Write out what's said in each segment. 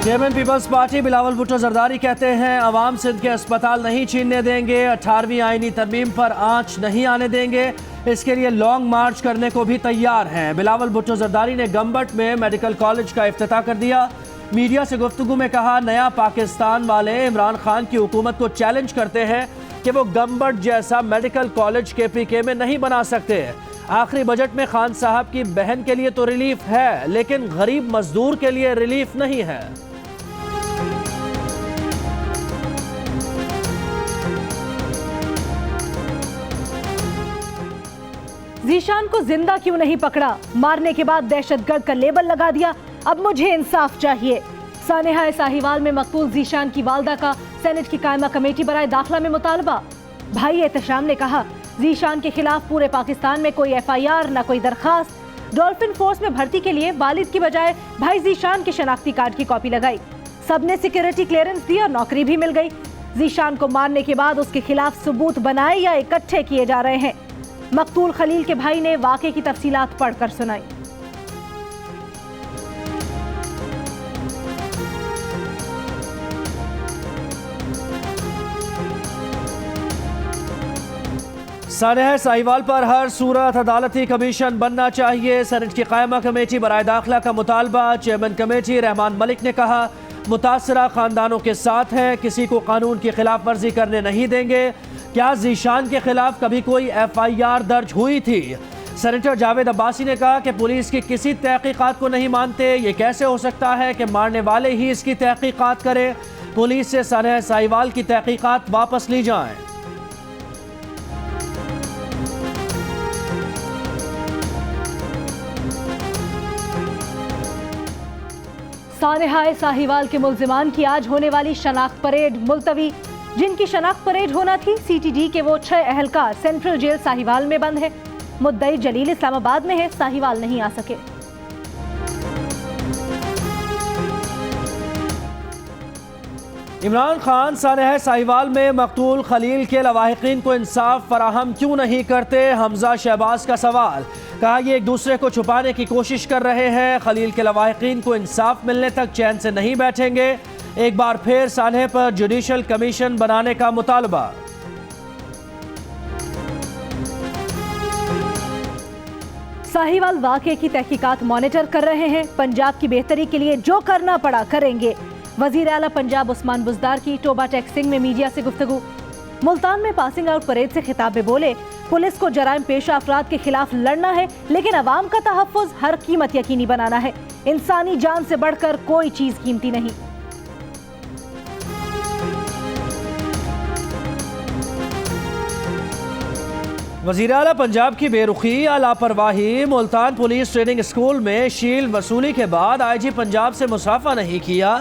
Chairman Peoples Party Bilawal Bhutto Zardari कहते हैं अवाम सिंध के अस्पताल नहीं छीनने देंगे, 18वीं आईनी तरमीम पर आंच नहीं आने देंगे, इसके लिए लॉन्ग मार्च करने को भी तैयार हैं। बिलावल भुट्टो जरदारी ने गंबट में मेडिकल कॉलेज का इफ्तिताह कर दिया। मीडिया से गुफ्तगू में कहा, नया पाकिस्तान वाले इमरान खान की हुकूमत को चैलेंज करते हैं कि वो गंबट जैसा मेडिकल कॉलेज KPK में नहीं बना सकते। आखिरी बजट में खान साहब की बहन के लिए तो रिलीफ है, लेकिन गरीब मजदूर के लिए रिलीफ नहीं है। ज़ीशान को जिंदा क्यों नहीं पकड़ा? मारने के बाद दहशतगर्द का लेबल लगा दिया। अब मुझे इंसाफ चाहिए। सानेहा साहिवाल में मकतूल ज़ीशान की वालदा का सेनेट की कायमा कमेटी बराए दाखिला में मुतालबा। भाई एहतशाम ने कहा, ज़ीशान के खिलाफ पूरे पाकिस्तान में कोई FIR न कोई दरखास्त। डॉल्फिन फोर्स में भर्ती के लिए वालिद की बजाय भाई ज़ीशान के शनाख्ती कार्ड की कॉपी लगाई। सबने सिक्योरिटी क्लियरेंस दी और नौकरी भी मिल गई। ज़ीशान को मारने के बाद उसके खिलाफ सबूत बनाए या इकट्ठे किए जा रहे हैं। मकतूल खलील के भाई ने वाक़े की तफसीलात पढ़कर सुनाई। सानेहा साहिवाल पर हर सूरत अदालती कमीशन बनना चाहिए। सेनेट की कायमा कमेटी बराए दाखिला का मुतालबा। चेयरमैन कमेटी रहमान मलिक ने कहा, मुतासरा खानदानों के साथ हैं, किसी को कानून की खिलाफ वर्जी करने नहीं देंगे। क्या ज़ीशान के खिलाफ कभी कोई FIR दर्ज हुई थी? सेनेटर जावेद अब्बासी ने कहा कि पुलिस की किसी तहकीकात को नहीं मानते। ये कैसे हो सकता है कि मारने वाले ही इसकी तहकीकात करें? पुलिस से सानेहा साहिवाल की तहकीकात वापस ली जाएं। सानेहा साहिवाल के मुल्जिमान की आज होने वाली शनाख्त परेड मुलतवी। जिनकी शनाख्त परेड होना थी, CTD के वो 6 अहलकार सेंट्रल जेल साहिवाल में बंद है। मुद्दई जलील इस्लामाबाद में है, साहिवाल नहीं आ सके। इमरान खान सानेहा साहिवाल में मकतूल खलील के लवाहिकीन को इंसाफ फराहम क्यों नहीं करते? हमजा शहबाज का सवाल। कहा, ये एक दूसरे को छुपाने की कोशिश कर रहे हैं। खलील के लवाहिकीन को इंसाफ मिलने तक चैन से नहीं बैठेंगे। एक बार फिर सानेहा पर जुडिशल कमीशन बनाने का मुतालबा। साहिवाल वाक़े की तहकीकात मॉनिटर कर रहे हैं। पंजाब की बेहतरी के लिए जो करना पड़ा करेंगे। वज़ीर आला पंजाब उस्मान बुज़दार की टोबा टेक सिंह में मीडिया से गुफ्तगू। मुल्तान में पासिंग आउट परेड से खिताब में बोले, पुलिस को जराइम पेशा अफराद के खिलाफ लड़ना है, लेकिन अवाम का तहफ़्फ़ुज़ हर कीमत यकीनी बनाना है। इंसानी जान से बढ़कर कोई चीज़ कीमती नहीं। वज़ीर आला पंजाब की बेरुखी या लापरवाही। मुल्तान पुलिस ट्रेनिंग स्कूल में शील्ड वसूली के बाद IG पंजाब से मुसाफा नहीं किया।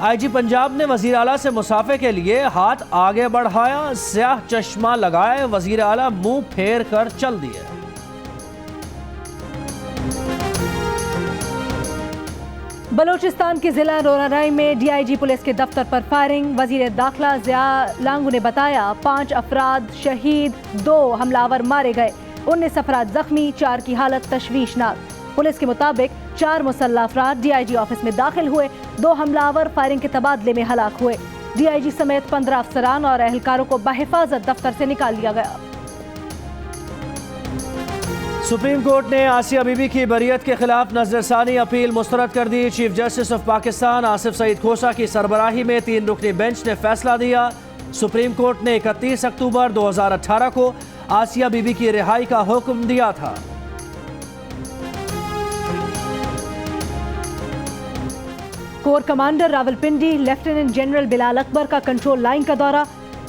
IG पंजाब ने वज़ीर आला से मुसाफे के लिए हाथ आगे बढ़ाया, स्याह चश्मा लगाए वज़ीर आला मुंह फेर कर चल दिए। बलोचिस्तान के जिला रोनाराई में DIG पुलिस के दफ्तर पर फायरिंग। वजीर दाखिला ज़िया लांगू ने बताया, 5 अफराद शहीद, 2 हमलावर मारे गए, 19 अफराद जख्मी, 4 की हालत तशवीशनाक। पुलिस के मुताबिक 4 मुसल्लह अफराद DIG ऑफिस में दाखिल हुए, 2 हमलावर फायरिंग के तबादले में हलाक हुए। DIG समेत 15 अफसरान और एहलकारों को बहिफाजत दफ्तर से निकाल लिया गया। सुप्रीम कोर्ट ने आसिया बीबी की बरियत के खिलाफ नजरसानी अपील मुस्तरद कर दी। Chief justice of Pakistan Asif Saeed Khosa की सरबराही में 3 रुकनी बेंच ने फैसला दिया। सुप्रीम कोर्ट ने 31 अक्टूबर 2018 को आसिया बीबी की रिहाई का हुक्म दिया था। Core commander Rawalpindi lieutenant general Bilal Akbar का कंट्रोल लाइन का दौरा।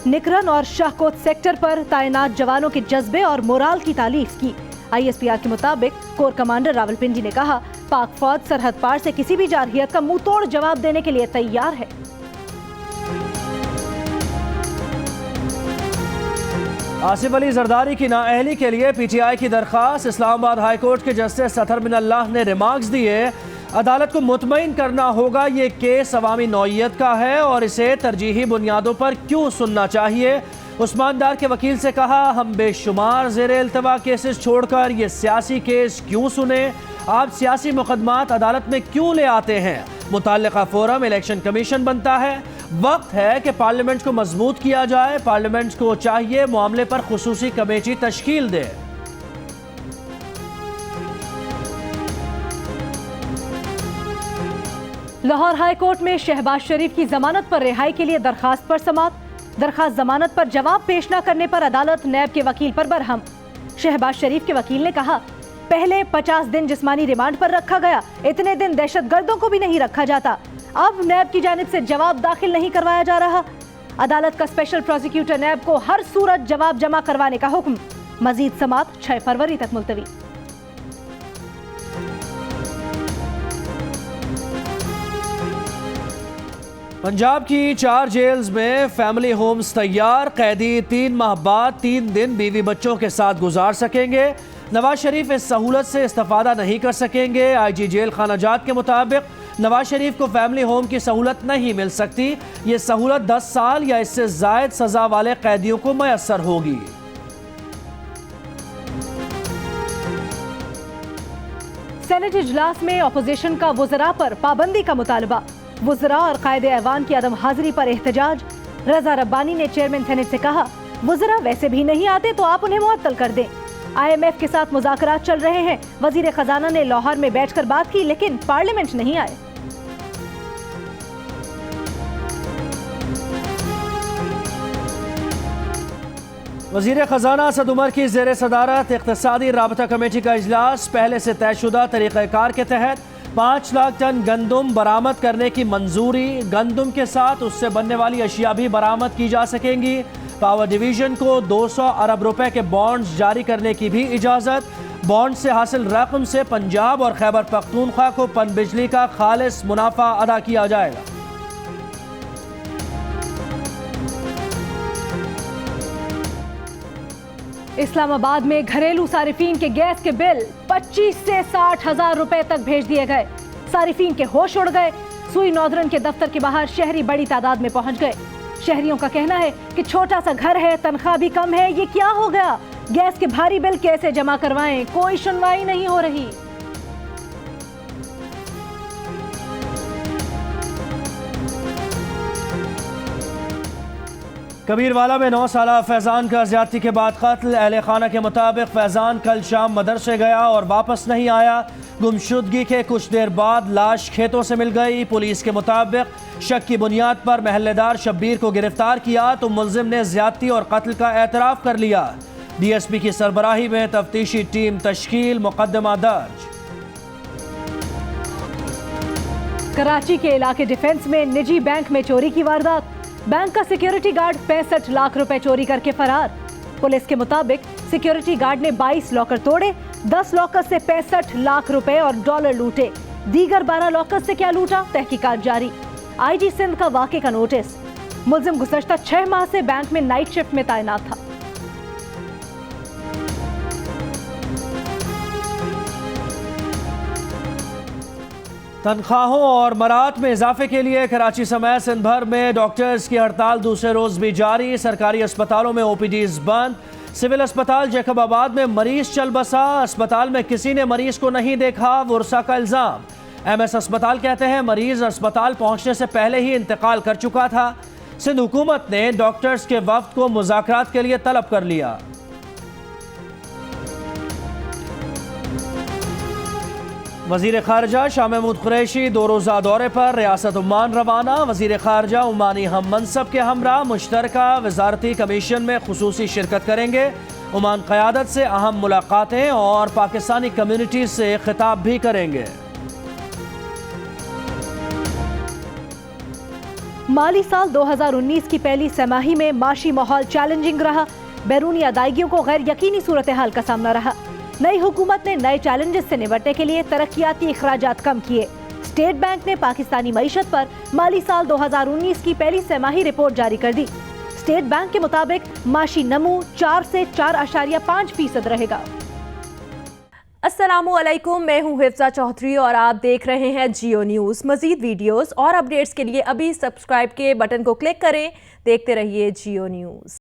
निकरन और शाहकोट सेक्टर पर तैनात जवानों के जज्बे और मोराल की तारीफ की। ISPR के मुताबिक कोर कमांडर रावलपिंडी ने कहा, पाक फौज सरहद पार से किसी भी जारहियत का मुंह तोड़ जवाब देने के लिए तैयार है। आसिफ अली जरदारी की नाअहली के लिए PTI की दरखास्त। इस्लामाबाद हाई कोर्ट के जस्टिस सथर बिन अल्लाह ने रिमार्क्स दिए, अदालत को मुतमईन करना होगा ये केस अवामी नौइयत का है और इसे तरजीही बुनियादों पर क्यों सुनना चाहिए। उस्मान डार के वकील से कहा, हम बेशुमार ज़ेर इल्तवा केसेस छोड़कर ये सियासी केस क्यों सुने? आप सियासी मुकदमात अदालत में क्यों ले आते हैं? मुताल्लिका फोरम इलेक्शन कमीशन बनता है। वक्त है कि पार्लियामेंट को मजबूत किया जाए। पार्लियामेंट को चाहिए मामले पर खुसूसी कमेटी तश्कील दे। लाहौर हाई कोर्ट में शहबाज शरीफ की जमानत पर रिहाई के लिए दरखास्त पर समाअत। दरखास्त जमानत पर जवाब पेश न करने पर अदालत नैब के वकील पर बरहम। शहबाज शरीफ के वकील ने कहा, पहले 50 दिन जिस्मानी रिमांड पर रखा गया, इतने दिन दहशतगर्दों को भी नहीं रखा जाता। अब नैब की जानिब से जवाब दाखिल नहीं करवाया जा रहा। अदालत का स्पेशल प्रोसिक्यूटर नैब को हर सूरत जवाब जमा करवाने का हुक्म। मजीद समाअत 6 फरवरी तक मुलतवी। पंजाब की 4 जेल्स में फैमिली होम्स तैयार। कैदी 3 माह बाद 3 दिन बीवी बच्चों के साथ गुजार सकेंगे। नवाज शरीफ इस सहूलत से इस्तेफादा नहीं कर सकेंगे। IG जेल खाना जात के मुताबिक नवाज शरीफ को फैमिली होम की सहूलत नहीं मिल सकती। ये सहूलत 10 साल या इससे जायद सजा वाले कैदियों को मैसर होगी। सेनेट इजलास में अपोजिशन का वुज़रा पर पाबंदी का मुतालबा। वुज़रा और कायदे ऐवान की अदम हाजिरी पर एहतजाज। रजा रब्बानी ने चेयरमैन सेनेट से कहा, वुज़रा वैसे भी नहीं आते तो आप उन्हें मुअत्तल कर दें। IMF के साथ मुज़ाकरात चल रहे हैं। वजीर खजाना ने लाहौर में बैठकर बात की, लेकिन पार्लियामेंट नहीं आए। वजीर खजाना असद उमर की ज़ेर सदारत इक़्तिसादी राबता कमेटी का इजलास। पहले से तयशुदा तरीक़ाकार के तहत 5 लाख टन गंदम बरामद करने की मंजूरी। गंदम के साथ उससे बनने वाली अशिया भी बरामद की जा सकेंगी। पावर डिवीजन को 200 अरब रुपए के बॉन्ड्स जारी करने की भी इजाज़त। बॉन्ड से हासिल रकम से पंजाब और खैबर पख्तूनख्वा को पनबिजली का खालिस मुनाफा अदा किया जाएगा। इस्लामाबाद में घरेलू सारिफीन के गैस के बिल 25 से 60 हजार रुपए तक भेज दिए गए। सारिफीन के होश उड़ गए। सुई नॉर्दर्न के दफ्तर के बाहर शहरी बड़ी तादाद में पहुंच गए। शहरियों का कहना है कि छोटा सा घर है, तनख्वाह भी कम है, ये क्या हो गया? गैस के भारी बिल कैसे जमा करवाएं? कोई सुनवाई नहीं हो रही। कबीरवाला में 9 साला फैजान का ज्यादती के बाद कत्ल। अहले खाना के मुताबिक फैजान कल शाम मदरसे गया और वापस नहीं आया। गुमशुदगी के कुछ देर बाद लाश खेतों से मिल गई। पुलिस के मुताबिक शक की बुनियाद पर महल्लेदार शब्बीर को गिरफ्तार किया तो मुलजिम ने ज्यादती और कत्ल का एतराफ़ कर लिया। DSP की सरबराही में तफ्तीशी टीम तश्कील, मुकदमा दर्ज। कराची के इलाके डिफेंस में निजी बैंक में चोरी की वारदात। बैंक का सिक्योरिटी गार्ड 65 लाख रुपए चोरी करके फरार। पुलिस के मुताबिक सिक्योरिटी गार्ड ने 22 लॉकर तोड़े, 10 लॉकर से 65 लाख रुपए और डॉलर लूटे। दीगर 12 लॉकर से क्या लूटा, तहकीकात जारी। IG सिंध का वाक़े का नोटिस। मुलजिम गुज़श्ता 6 माह से बैंक में नाइट शिफ्ट में तैनात था। तनख्वाहों और मरात में इजाफे के लिए कराची समेत सिंध भर में डॉक्टर्स की हड़ताल दूसरे रोज भी जारी। सरकारी अस्पतालों में OPDs बंद। सिविल अस्पताल जैकबाबाद में मरीज चल बसा। अस्पताल में किसी ने मरीज को नहीं देखा, वुरसा का इल्जाम। MS अस्पताल कहते हैं मरीज अस्पताल पहुंचने से पहले ही इंतकाल कर चुका था। सिंध हुकूमत ने डॉक्टर्स के वफ्द को मुज़ाकरात के लिए तलब कर लिया। वज़ीर ख़ारजा शाह महमूद कुरैशी 2 रोज़ा दौरे पर रियासत ओमान रवाना। वज़ीर ख़ारजा ओमानी हम मनसब के हमरा मुश्तरका वज़ारती कमीशन में खुसूसी शिरकत करेंगे। ओमान क़यादत से अहम मुलाकातें और पाकिस्तानी कम्युनिटी से खिताब भी करेंगे। माली साल 2019 की पहली तिमाही में माशी माहौल चैलेंजिंग रहा। बैरूनी अदायगियों को गैर यकीनी सूरत हाल का सामना रहा। नई हुकूमत ने नए चैलेंजेस से निपटने के लिए तरक्याती अखराजात कम किए। स्टेट बैंक ने पाकिस्तानी मईशत पर माली साल 2019 की पहली तिमाही रिपोर्ट जारी कर दी। स्टेट बैंक के मुताबिक माशी नमू 4 से 4.5% रहेगा। अस्सलामुअलैकुम, मैं हूं हिफ्जा चौधरी और आप देख रहे हैं जियो न्यूज़। मजीद वीडियोस और अपडेट्स के लिए अभी सब्सक्राइब के बटन को क्लिक करें। देखते रहिए जियो न्यूज़।